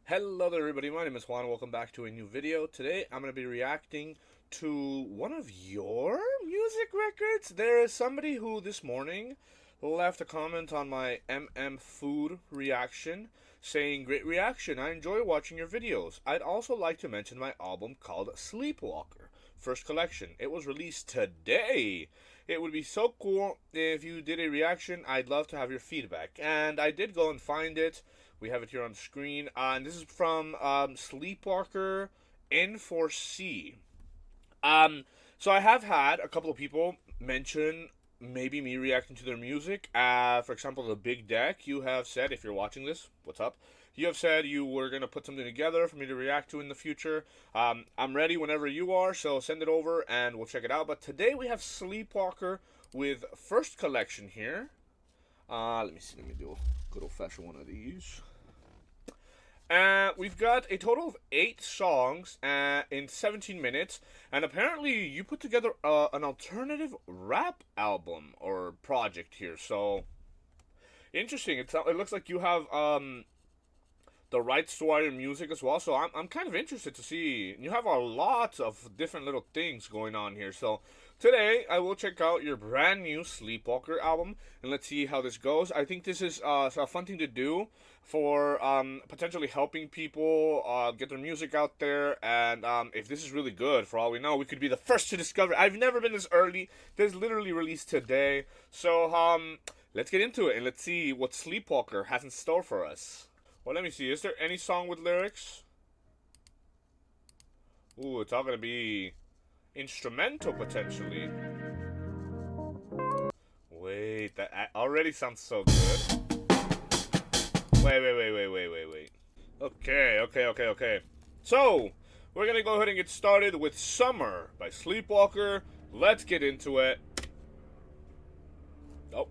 Hello there everybody, my name is Juan, welcome back to a new video. Today I'm going to be reacting to one of your music records. There is somebody who this morning left a comment on my Food reaction saying, "Great reaction, I enjoy watching your videos. I'd also like to mention my album called Sleepwalker, first collection. It was released today. It would be so cool if you did a reaction. I'd love to have your feedback." And I did go and find it. We have it here on screen. And this is from Sleepwalker N4C. So I have had a couple of people mention maybe me reacting to their music. For example, the Big Deck, you have said, if you're watching this, what's up? You have said you were going to put something together for me to react to in the future. I'm ready whenever you are, so send it over and we'll check it out. But today we have Sleepwalker with first collection here. Let me see, let me do a good old fashioned one of these. We've got a total of 8 songs in 17 minutes, and apparently you put together an alternative rap album or project here. So interesting. It looks like you have the rights to all your music as well. So I'm kind of interested to see. You have a lot of different little things going on here. So today I will check out your brand new Sleepwalker album and let's see how this goes. I think this is a fun thing to do for potentially helping people get their music out there. And if this is really good, for all we know, we could be the first to discover. I've never been this early. This literally released today. So let's get into it and let's see what Sleepwalker has in store for us. Well, let me see. Is there any song with lyrics? Ooh, it's all gonna be instrumental potentially. Wait, that already sounds so good. Wait. Okay. So, we're gonna go ahead and get started with Summer by Sleepwalker. Let's get into it. Oh.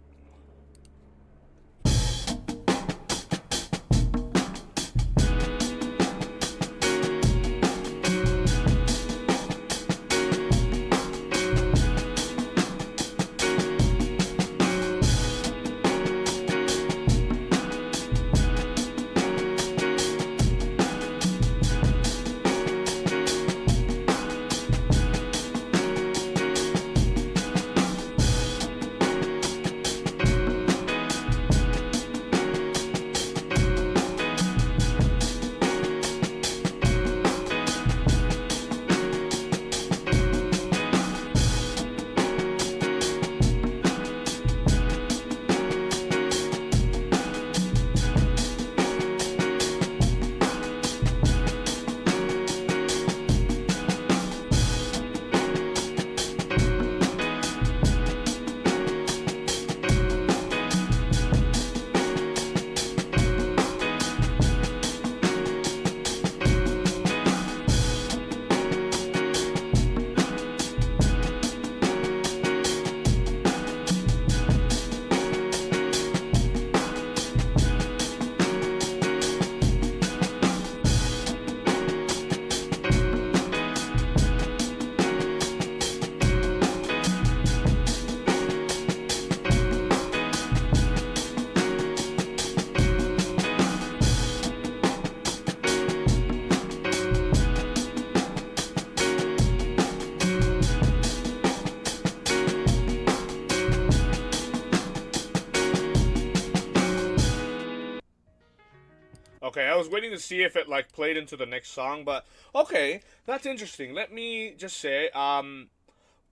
Okay, I was waiting to see if it like played into the next song, but okay, that's interesting. Let me just say,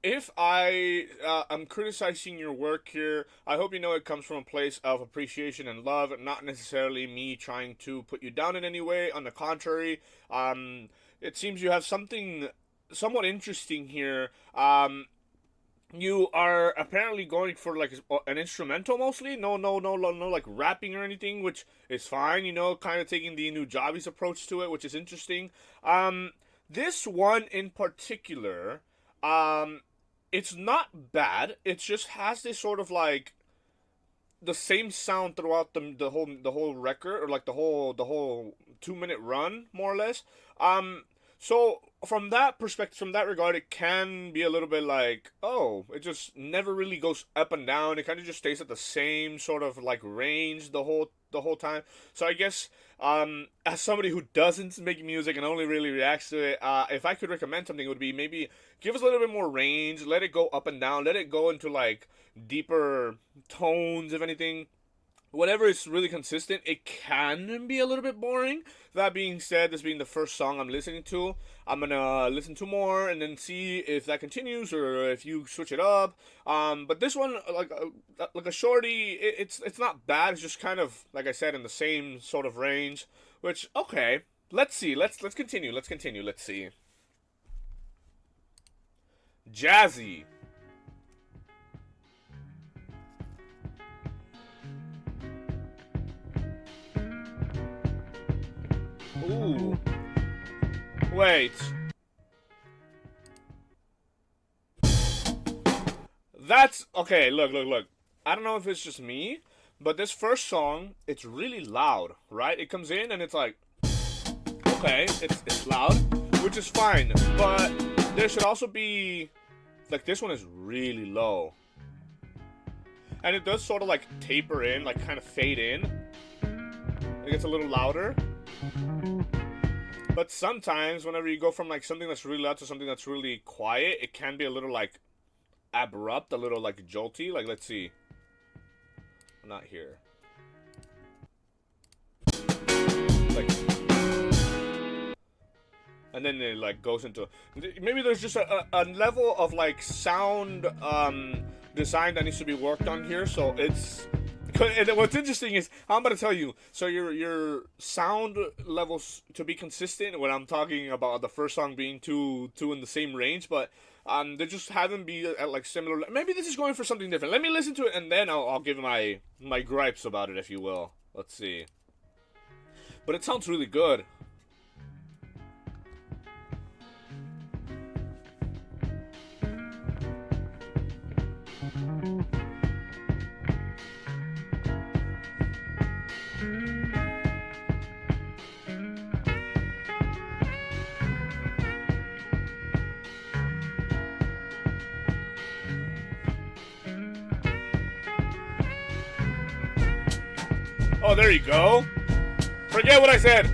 if I am criticizing your work here, I hope you know it comes from a place of appreciation and love, not necessarily me trying to put you down in any way. On the contrary, it seems you have something somewhat interesting here. You are apparently going for like an instrumental mostly. No, like rapping or anything, which is fine. You know, kind of taking the Juanisabeast approach to it, which is interesting. This one in particular, it's not bad. It just has this sort of like the same sound throughout the whole record, or like the whole 2 minute run, more or less. So from that perspective, from that regard, it can be a little bit like, oh, it just never really goes up and down. It kind of just stays at the same sort of like range the whole the whole time. So I guess as somebody who doesn't make music and only really reacts to it, if I could recommend something, it would be maybe give us a little bit more range, let it go up and down, let it go into like deeper tones, if anything. Whenever it's really consistent, it can be a little bit boring. That being said, this being the first song I'm listening to, I'm gonna listen to more and then see if that continues or if you switch it up. But this one, like a shorty, it's not bad. It's just kind of like I said in the same sort of range. Which okay, let's see. Let's continue. Let's continue. Let's see. Jazzy. Ooh. Wait. That's okay. Look. I don't know if it's just me, but this first song, it's really loud, right? It comes in and it's like, okay, it's loud, which is fine, but there should also be like this one is really low, and it does sort of like taper in, like kind of fade in. It gets a little louder. But sometimes, whenever you go from like something that's really loud to something that's really quiet, it can be a little like abrupt, a little like jolty. Like, let's see. Not here. Like, and then it like goes into maybe there's just a level of like sound design that needs to be worked on here. So it's. And what's interesting is I'm about to tell you. So your sound levels to be consistent. When I'm talking about the first song being two in the same range, but they just haven't be at like similar. Maybe this is going for something different. Let me listen to it and then I'll give my gripes about it, if you will. Let's see. But it sounds really good. Oh, there you go. Forget what I said.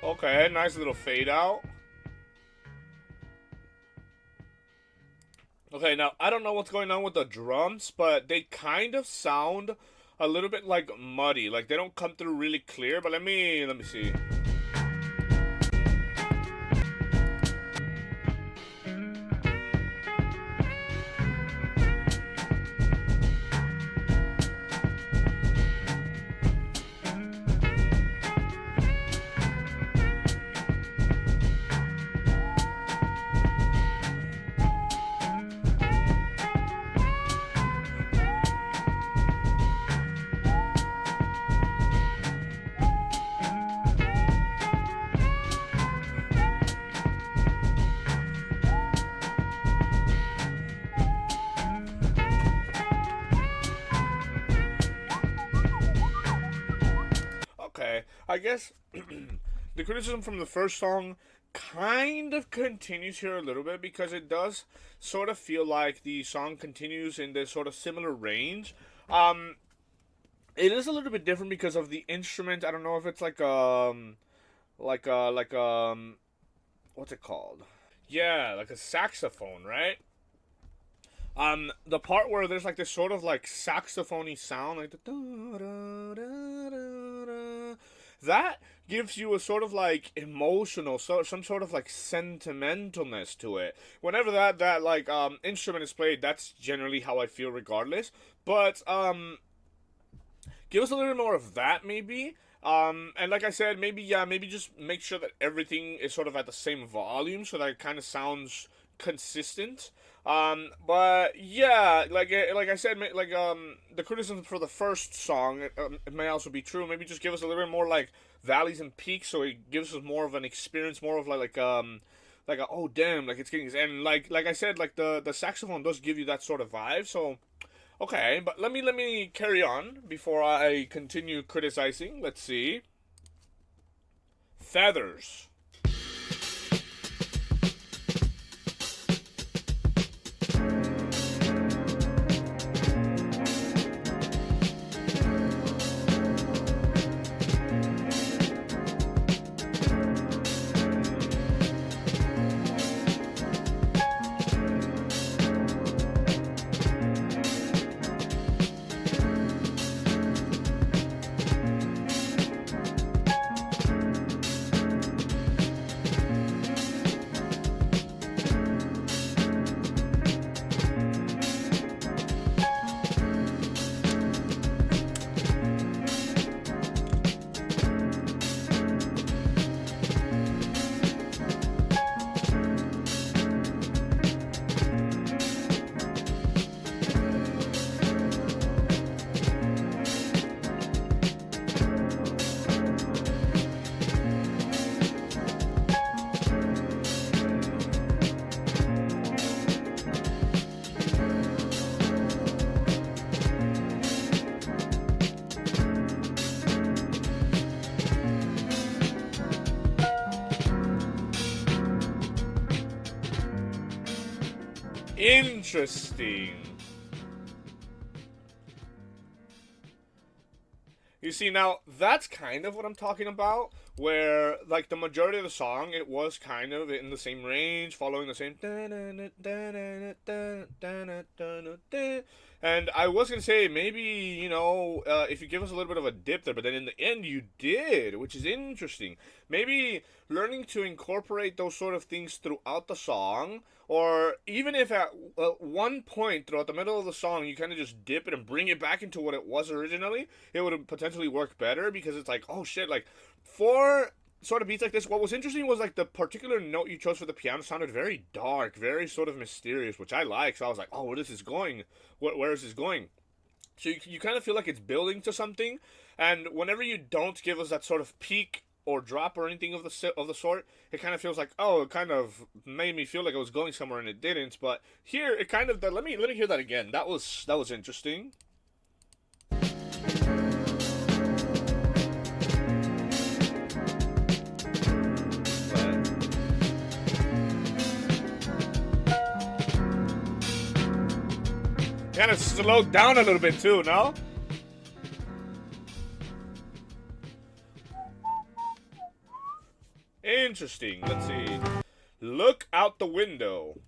Okay, nice little fade out. Okay, now I don't know what's going on with the drums, but they kind of sound a little bit like muddy. Like they don't come through really clear, but let me see. Okay, I guess the criticism from the first song kind of continues here a little bit because it does sort of feel like the song continues in this sort of similar range. Um, It is a little bit different because of the instrument. I don't know if it's like what's it called? Yeah, like a saxophone, right? The part where there's like this sort of like saxophony sound, like that gives you a sort of like emotional, so some sort of like sentimentalness to it. Whenever that like instrument is played, that's generally how I feel, regardless. But give us a little bit more of that, maybe. And like I said, maybe, yeah, maybe just make sure that everything is sort of at the same volume so that it kind of sounds consistent. But yeah, like I said, the criticism for the first song, it may also be true. Maybe just give us a little bit more like valleys and peaks, so it gives us more of an experience, more of like a, oh damn, like it's getting, and like I said, like the saxophone does give you that sort of vibe. So okay, but let me carry on before I continue criticizing. Let's see. Feathers. Interesting. You see, now that's kind of what I'm talking about, where like the majority of the song, it was kind of in the same range, following the same. And I was gonna say maybe if you give us a little bit of a dip there, but then in the end you did, which is interesting. Maybe learning to incorporate those sort of things throughout the song, or even if at one point throughout the middle of the song you kind of just dip it and bring it back into what it was originally, it would potentially work better, because it's like, oh shit, like for sort of beats like this, what was interesting was like the particular note you chose for the piano sounded very dark, very sort of mysterious, which I like. So I was like, oh, where is this going? Where is this going? So you kind of feel like it's building to something, and whenever you don't give us that sort of peak or drop or anything of the sort, it kind of feels like, oh, it kind of made me feel like it was going somewhere and it didn't. But here it kind of, let me hear that again. That was interesting. Kind of slowed down a little bit too, no? Interesting. Let's see. Look out the window.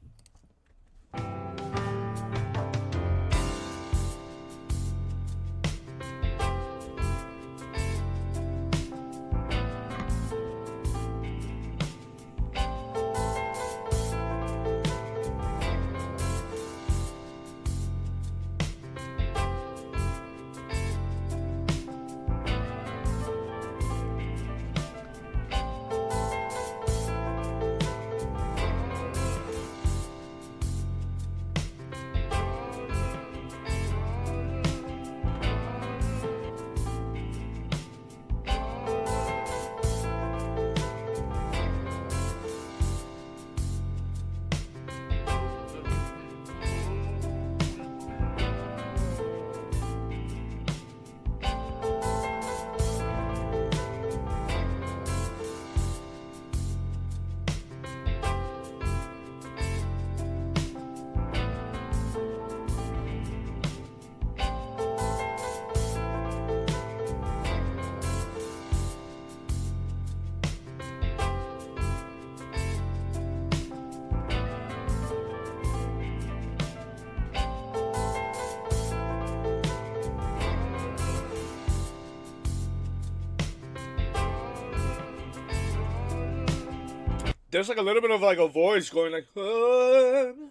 there's like a little bit of like a voice going like, ooh,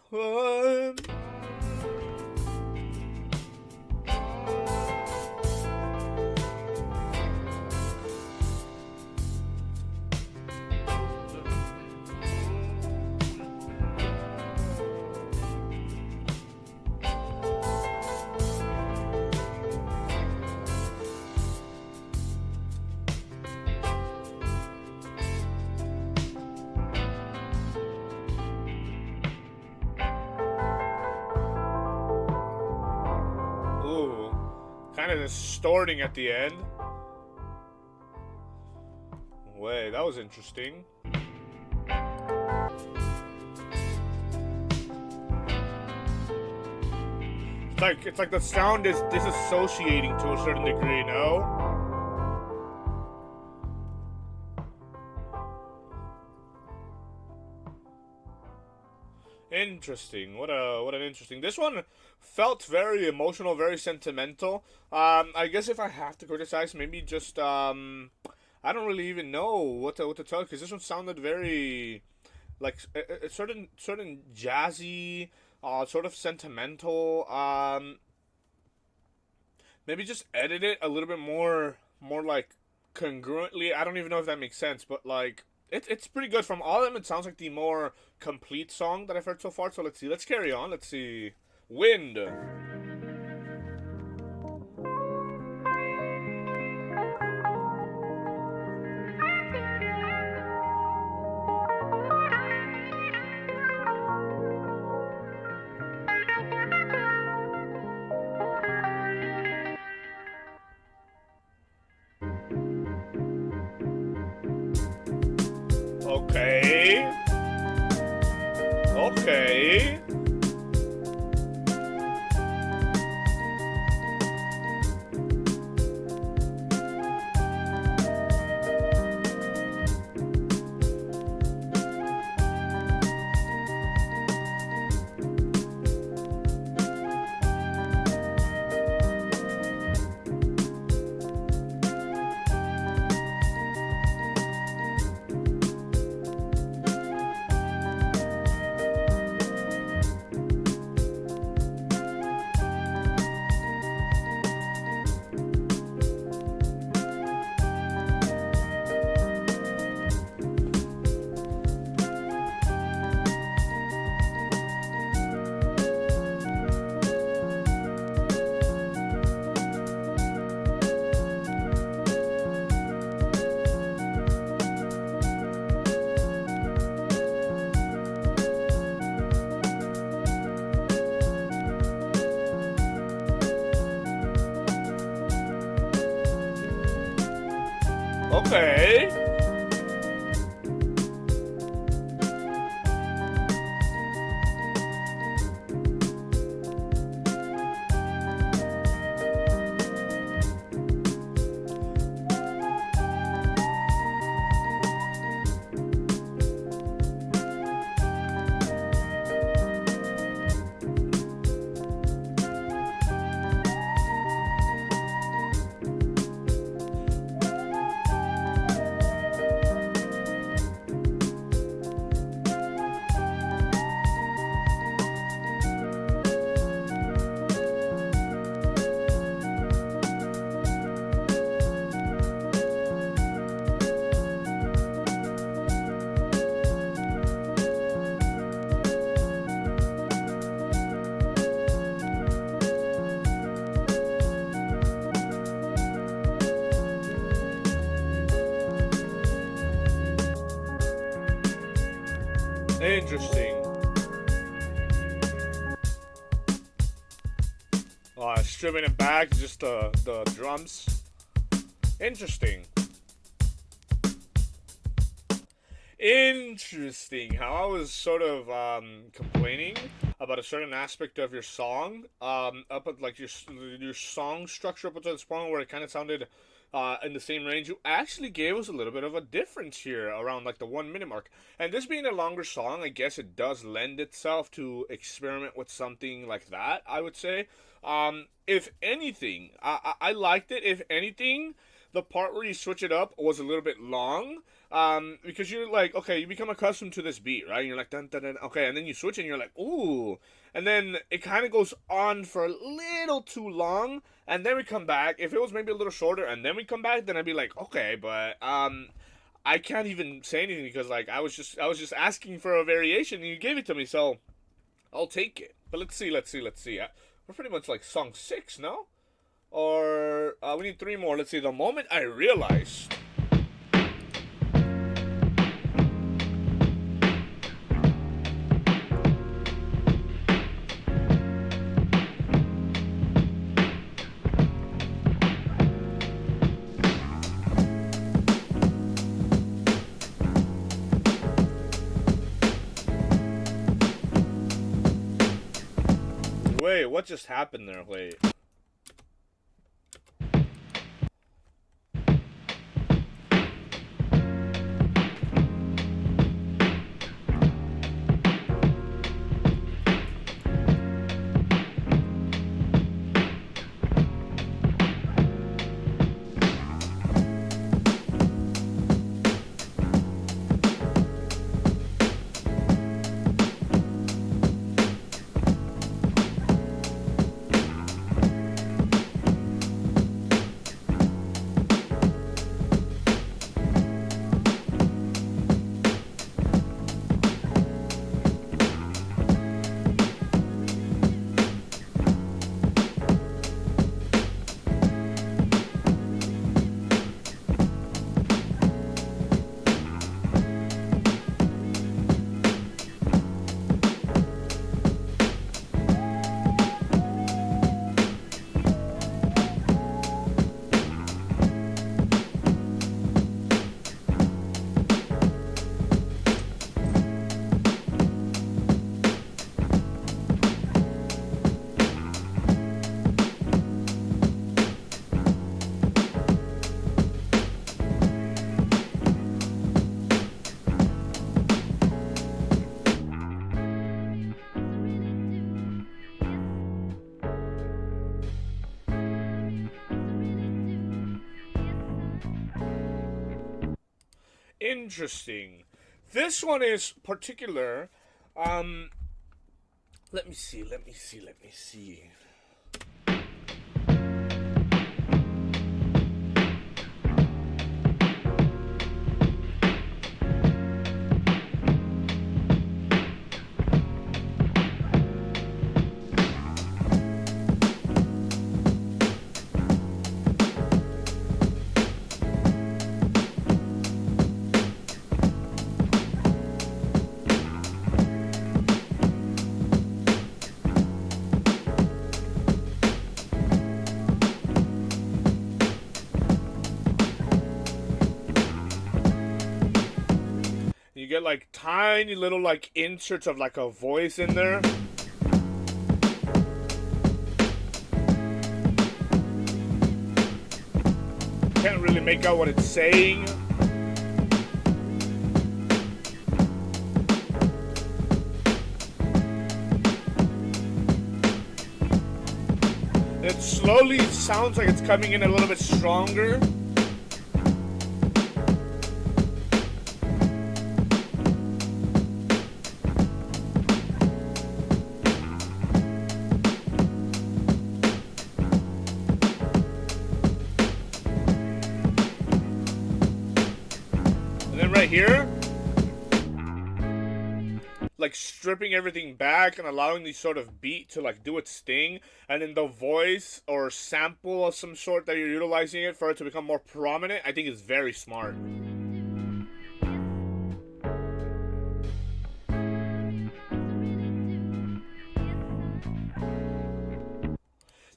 kind of distorting at the end. Wait, that was interesting. It's like the sound is disassociating to a certain degree, no? Interesting. What an interesting. This one felt very emotional, very sentimental. I guess if I have to criticize, maybe just I don't really even know what to tell because this one sounded very like a certain jazzy, sort of sentimental. Maybe just edit it a little bit more like congruently. I don't even know if that makes sense, but like it's pretty good. From all of them, it sounds like the more complete song that I've heard so far. So let's see. Let's carry on. Let's see. Wind. Okay. Okay. Okay. Interesting. Stripping it back, just the drums. Interesting. Interesting. How I was sort of complaining about a certain aspect of your song, up at like your song structure up until this point where it kind of sounded in the same range. You actually gave us a little bit of a difference here around like the 1 minute mark. And this being a longer song, I guess it does lend itself to experiment with something like that, I would say. If anything, I liked it. If anything, the part where you switch it up was a little bit long. Because you're like, okay, you become accustomed to this beat, right? And you're like, dun, dun, dun, okay, and then you switch and you're like, ooh. And then it kind of goes on for a little too long, and then we come back. If it was maybe a little shorter, and then we come back, then I'd be like, okay, but I can't even say anything because like I was just asking for a variation, and you gave it to me, so I'll take it. But let's see. We're pretty much like song 6, no? Or we need 3 more. Let's see. The moment I realized. Wait, what just happened there? Wait. Interesting. This one is particular. Um, let me see. You get like tiny little like inserts of like a voice in there. Can't really make out what it's saying. It slowly sounds like it's coming in a little bit stronger. And then right here, like stripping everything back and allowing the sort of beat to like do its thing, and then the voice or sample of some sort that you're utilizing it for it to become more prominent, I think is very smart.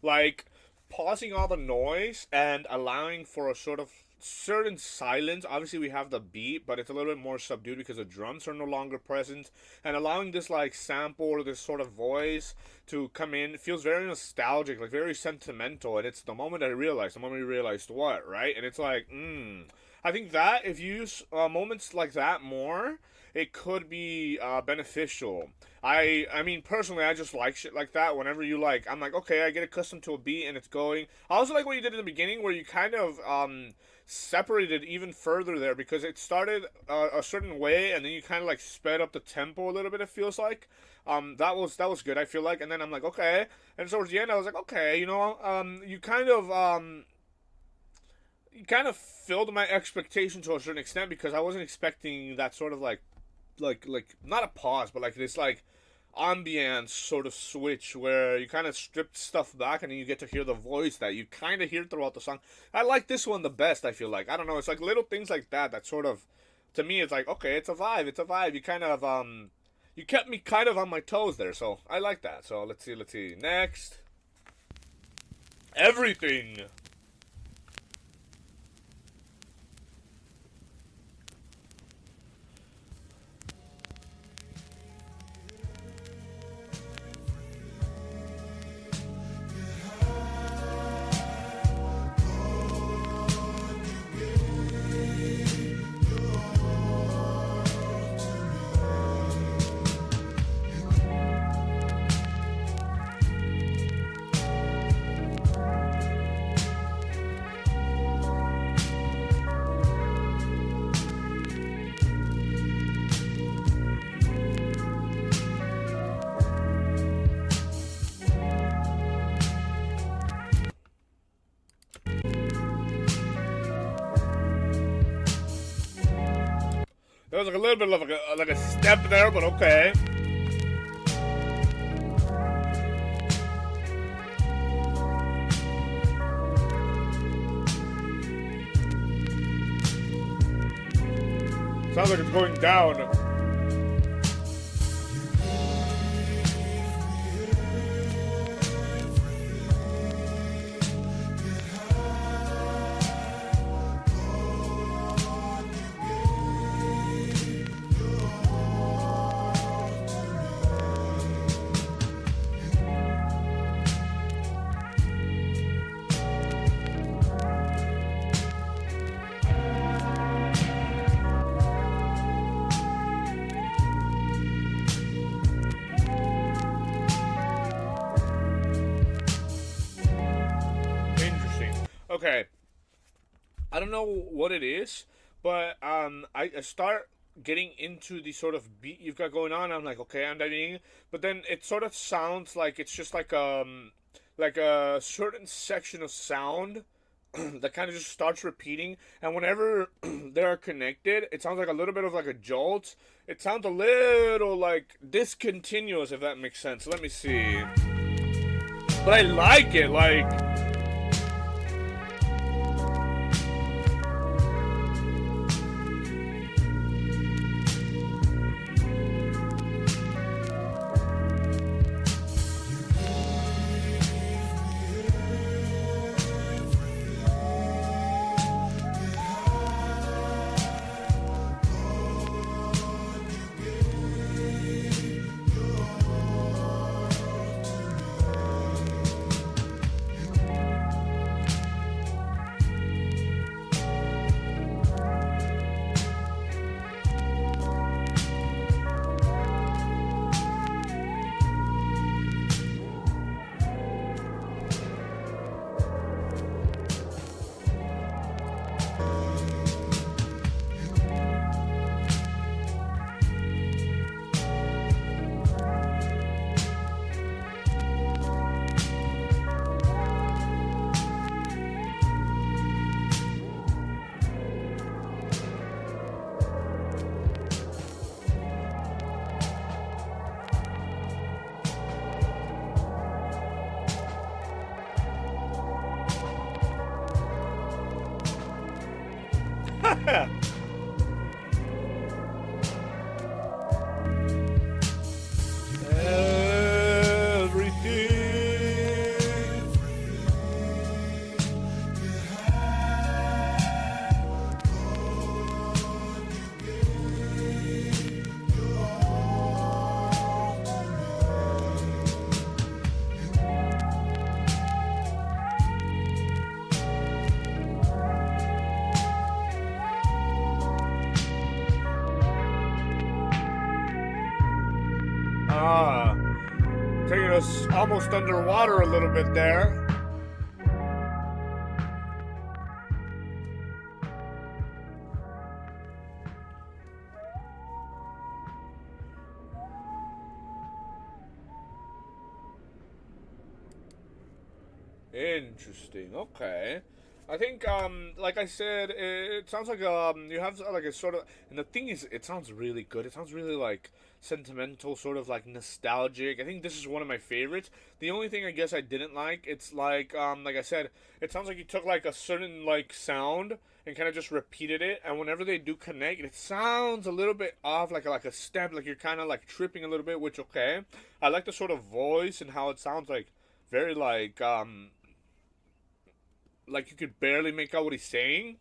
Like pausing all the noise and allowing for a sort of certain silence. Obviously we have the beat, but it's a little bit more subdued because the drums are no longer present, and allowing this like sample or this sort of voice to come in feels very nostalgic, like very sentimental. And it's the moment we realized what, right? And it's like I think that if you use moments like that more, it could be beneficial. I mean personally, I just like shit like that. Whenever you like, I'm like, okay, I get accustomed to a beat and it's going. I also like what you did in the beginning, where you kind of separated even further there, because it started a certain way and then you kind of like sped up the tempo a little bit. It feels like that was good. I feel like, and then I'm like, okay, and towards the end I was like, okay, you kind of filled my expectation to a certain extent, because I wasn't expecting that sort of like not a pause, but like this like ambience sort of switch where you kind of stripped stuff back and then you get to hear the voice that you kind of hear throughout the song. I like this one the best. I feel like, I don't know, it's like little things like that that sort of, to me, it's like, okay, it's a vibe. It's a vibe. You kind of you kept me kind of on my toes there, so I like that. So let's see next. Everything. There was like a little bit of like a step there, but okay. Sounds like it's going down. Okay, I don't know what it is, but I start getting into the sort of beat you've got going on. I'm like, okay, I'm diving in, but then it sort of sounds like it's just like a certain section of sound that kind of just starts repeating, and whenever they are connected, it sounds like a little bit of like a jolt. It sounds a little like discontinuous, if that makes sense. Let me see, but I like it, like. Ah, taking us almost underwater a little bit there. Interesting. Okay. I think, like I said, it sounds like you have like a sort of, and the thing is, it sounds really good. It sounds really like sentimental, sort of like nostalgic. I think this is one of my favorites. The only thing I guess I didn't like, it's like I said, it sounds like you took like a certain like sound and kind of just repeated it, and whenever they do connect, it sounds a little bit off, like a step, like you're kind of like tripping a little bit. Which okay, I like the sort of voice and how it sounds like very like you could barely make out what he's saying.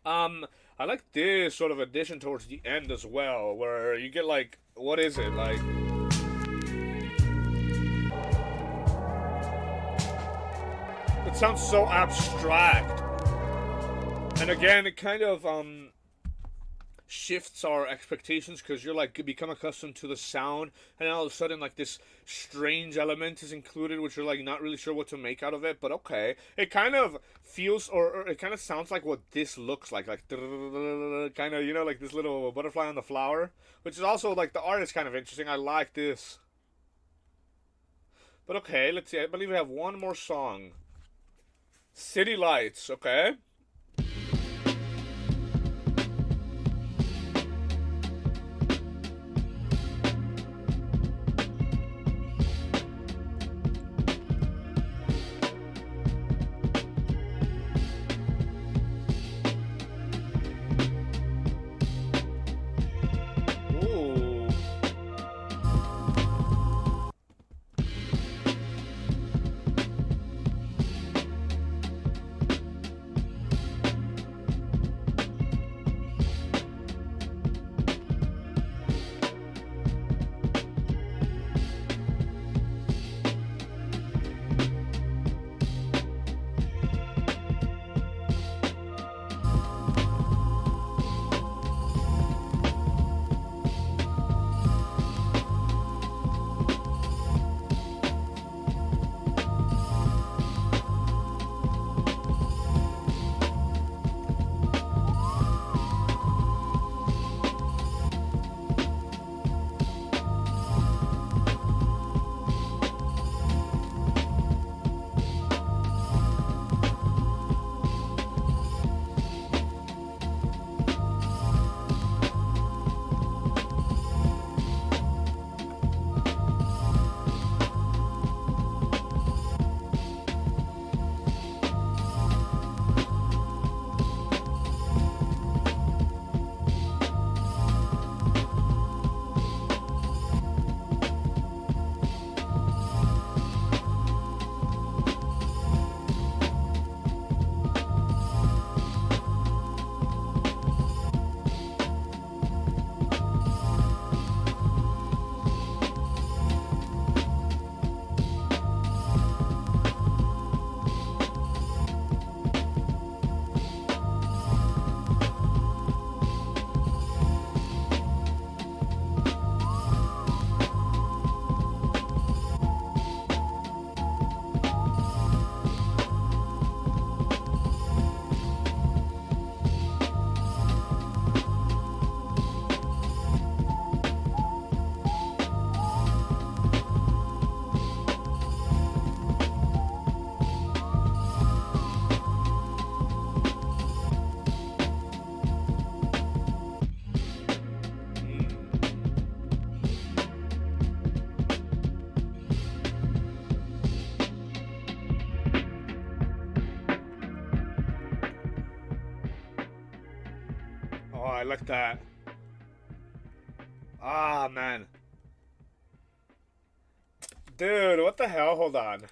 I like this sort of addition towards the end as well, where you get like, what is it like? It sounds so abstract, and again, it kind of shifts our expectations because you're like become accustomed to the sound, and all of a sudden like this strange element is included, which you're like not really sure what to make out of it. But okay, it kind of feels, or it kind of sounds like what this looks like kind of, you know, like this little butterfly on the flower, which is also like the art is kind of interesting. I like this. But okay, let's see. I believe we have one more song. City Lights. Okay. Ooh. Oh, I like that. Ah, man. Dude, what the hell? Hold on.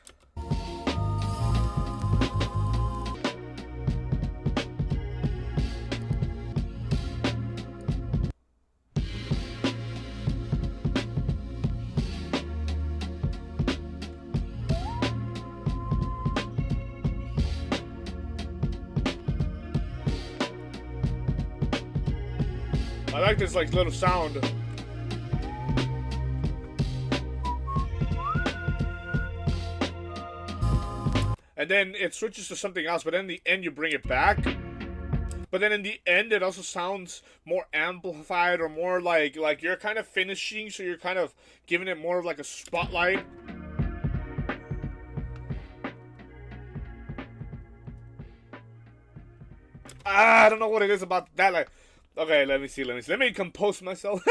I like this like little sound. and then it switches to something else, but then in the end you bring it back. But then in the end, it also sounds more amplified or more like you're kind of finishing, so you're kind of giving it more of like a spotlight. I don't know what it is about that. Like, okay, let me see. Let me compose myself.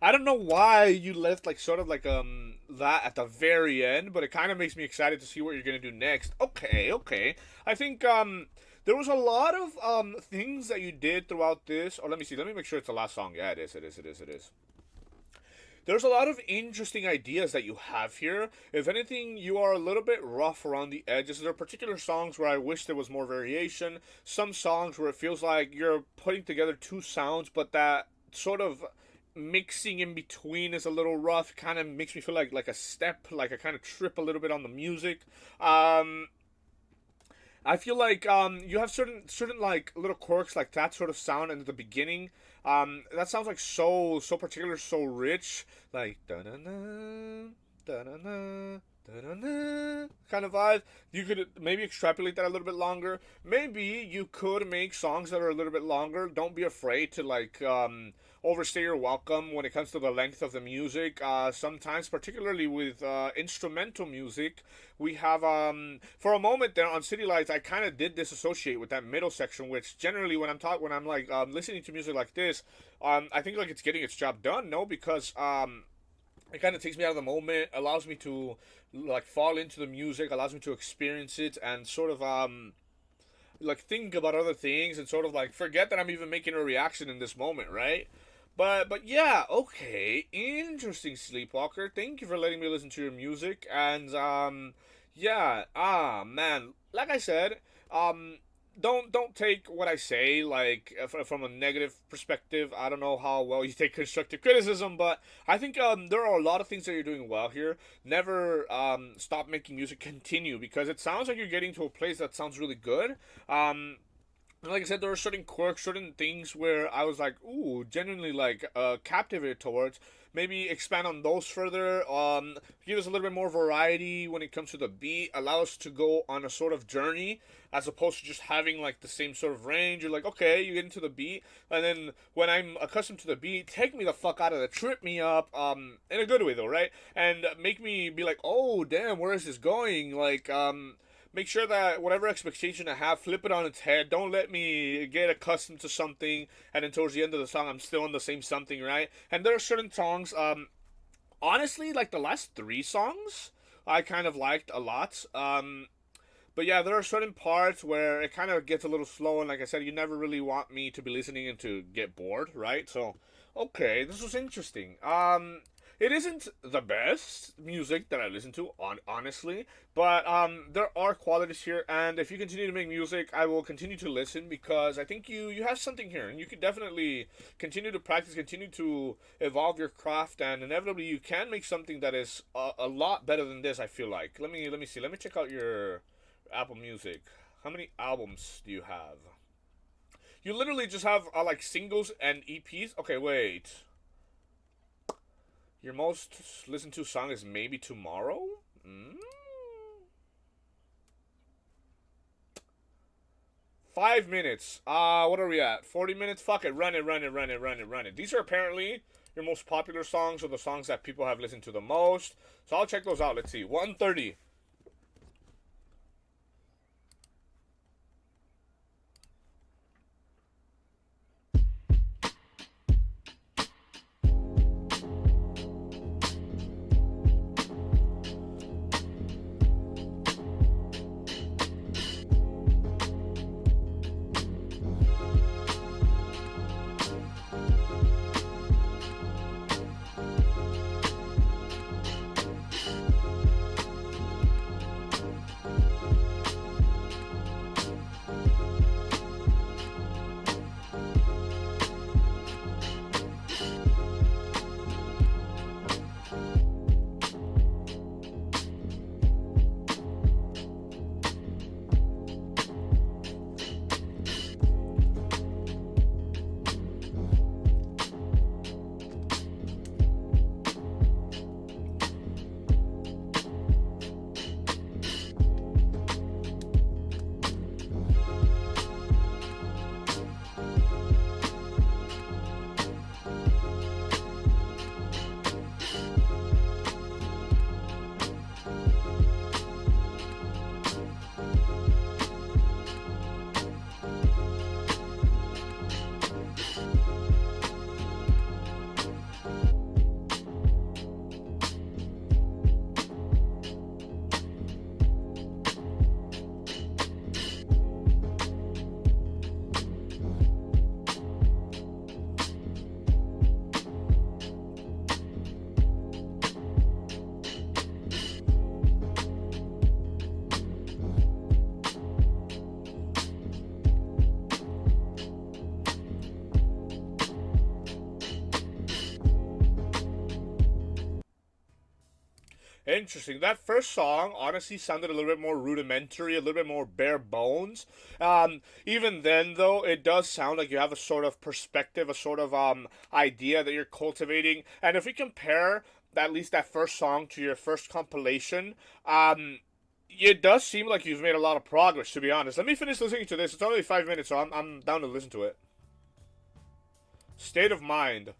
I don't know why you left like sort of like that at the very end, but it kind of makes me excited to see what you're gonna do next. Okay, okay. I think there was a lot of things that you did throughout this. Oh, let me see. Let me make sure it's the last song. Yeah, it is. It is. It is. It is. There's a lot of interesting ideas that you have here. If anything, you are a little bit rough around the edges. There are particular songs where I wish there was more variation. Some songs where it feels like you're putting together two sounds, but that sort of mixing in between is a little rough. Kind of makes me feel like a step, like I kind of trip a little bit on the music. I feel like you have certain like little quirks like that sort of sound in the beginning. That sounds like so particular, so rich, like da na na da na na da na na kind of vibe. You could maybe extrapolate that a little bit longer. Maybe you could make songs that are a little bit longer. Don't be afraid to like overstay your welcome when it comes to the length of the music. Sometimes, particularly with instrumental music, we have for a moment there on City Lights, I kind of did disassociate with that middle section, which generally when I'm like listening to music like this, I think like it's getting its job done. No, because it kind of takes me out of the moment, allows me to like fall into the music, allows me to experience it, and sort of like think about other things and sort of like forget that I'm even making a reaction in this moment, right? But yeah, okay, interesting, Sleepwalker. Thank you for letting me listen to your music, and yeah, man, like I said, um, don't take what I say like from a negative perspective. I don't know how well you take constructive criticism, but I think there are a lot of things that you're doing well here. Never stop making music. Continue, because it sounds like you're getting to a place that sounds really good. Like I said, there are certain quirks, certain things where I was like, ooh, genuinely like captivated towards. Maybe expand on those further. Give us a little bit more variety when it comes to the beat. Allow us to go on a sort of journey as opposed to just having like the same sort of range. You're like, okay, you get into the beat, and then when I'm accustomed to the beat, take me the fuck out of the trip me up. In a good way though, right? And make me be like, oh damn, where is this going? Like make sure that whatever expectation I have, flip it on its head. Don't let me get accustomed to something and then towards the end of the song I'm still on the same something, right? And there are certain songs, honestly, like the last three songs I kind of liked a lot. But yeah, there are certain parts where it kind of gets a little slow, and like I said, you never really want me to be listening and to get bored, right? So, okay, this was interesting. It isn't the best music that I listen to, honestly, but there are qualities here, and if you continue to make music, I will continue to listen because I think you have something here, and you can definitely continue to practice, continue to evolve your craft, and inevitably you can make something that is a lot better than this. I feel like. Let me see. Let me check out your Apple Music. How many albums do you have? You literally just have like singles and EPs. Okay, wait. Your most listened to song is Maybe Tomorrow? 5 minutes. What are we at? 40 minutes? Fuck it. Run it, run it, run it, run it, run it. These are apparently your most popular songs or the songs that people have listened to the most. So I'll check those out. Let's see. 130. Interesting. That first song honestly sounded a little bit more rudimentary, a little bit more bare bones. Even then, though, it does sound like you have a sort of perspective, a sort of idea that you're cultivating. And if we compare at least that first song to your first compilation, it does seem like you've made a lot of progress. To be honest, let me finish listening to this. It's only 5 minutes, so I'm down to listen to it. State of Mind.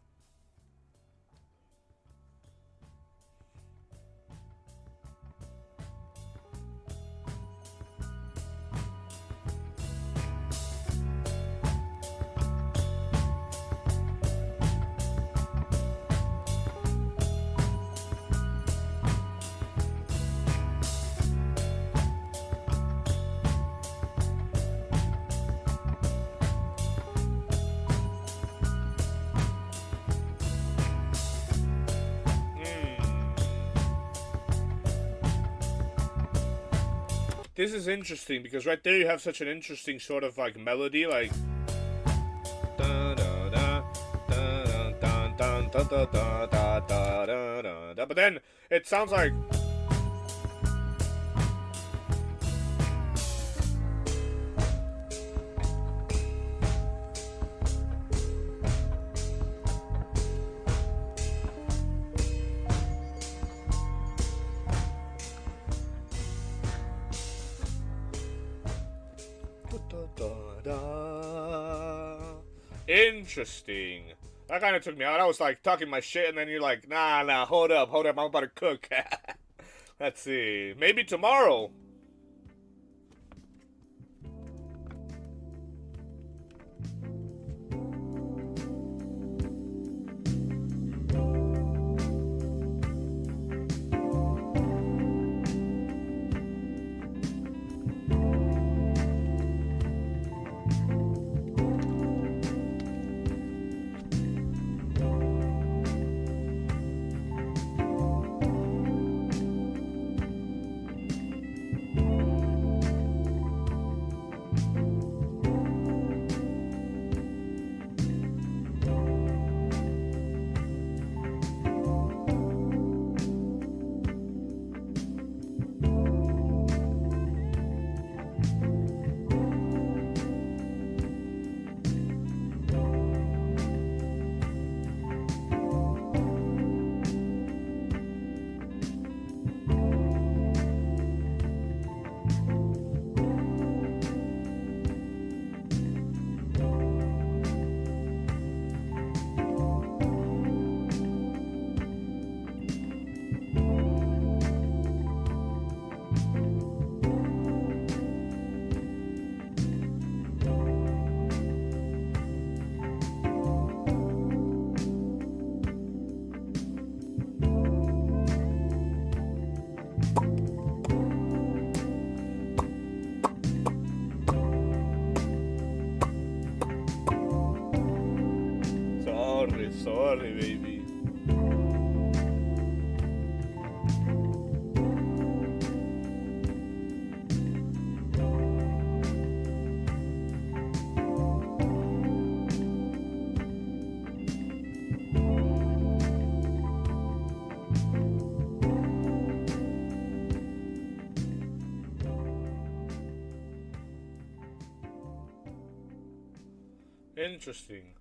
This is interesting because right there you have such an interesting sort of like melody, like. But then it sounds like. Interesting. That kind of took me out. I was like talking my shit, and then you're like, nah, hold up, I'm about to cook. Let's see. Maybe tomorrow. Sorry, baby. Interesting.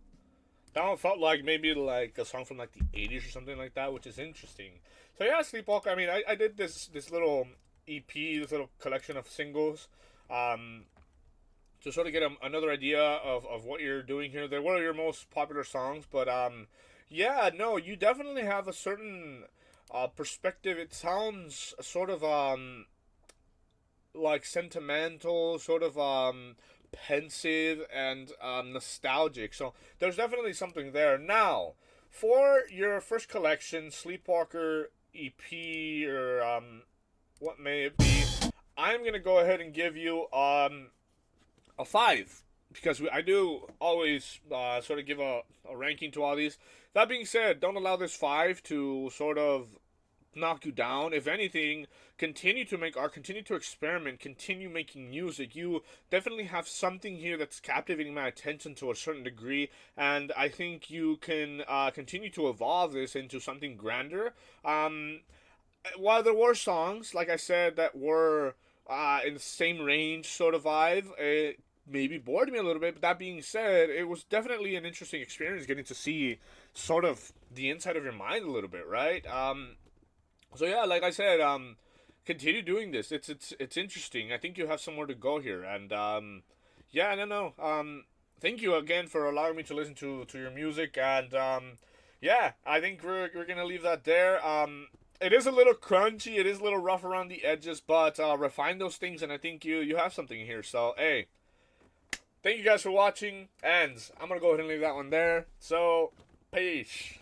That one felt like maybe like a song from like the 80s or something like that, which is interesting. So yeah, Sleepwalker. I mean, I did this little EP, this little collection of singles, um, to sort of get another idea of what you're doing here. They were your most popular songs, but yeah, no, you definitely have a certain perspective. It sounds sort of like sentimental, sort of pensive and nostalgic. So there's definitely something there. Now, for your first collection, Sleepwalker EP or what may it be, I'm gonna go ahead and give you a 5 because I do always sort of give a ranking to all these. That being said, don't allow this 5 to sort of knock you down. If anything, continue to make art, continue to experiment, continue making music. You definitely have something here that's captivating my attention to a certain degree, and I think you can continue to evolve this into something grander. while there were songs, like I said, that were in the same range sort of vibe, it maybe bored me a little bit. But that being said, it was definitely an interesting experience getting to see sort of the inside of your mind a little bit, right? So yeah, like I said, continue doing this. It's interesting. I think you have somewhere to go here, and yeah, no. Thank you again for allowing me to listen to your music, and yeah, I think we're gonna leave that there. It is a little crunchy, it is a little rough around the edges, but refine those things, and I think you have something here. So hey, thank you guys for watching, and I'm gonna go ahead and leave that one there. So peace.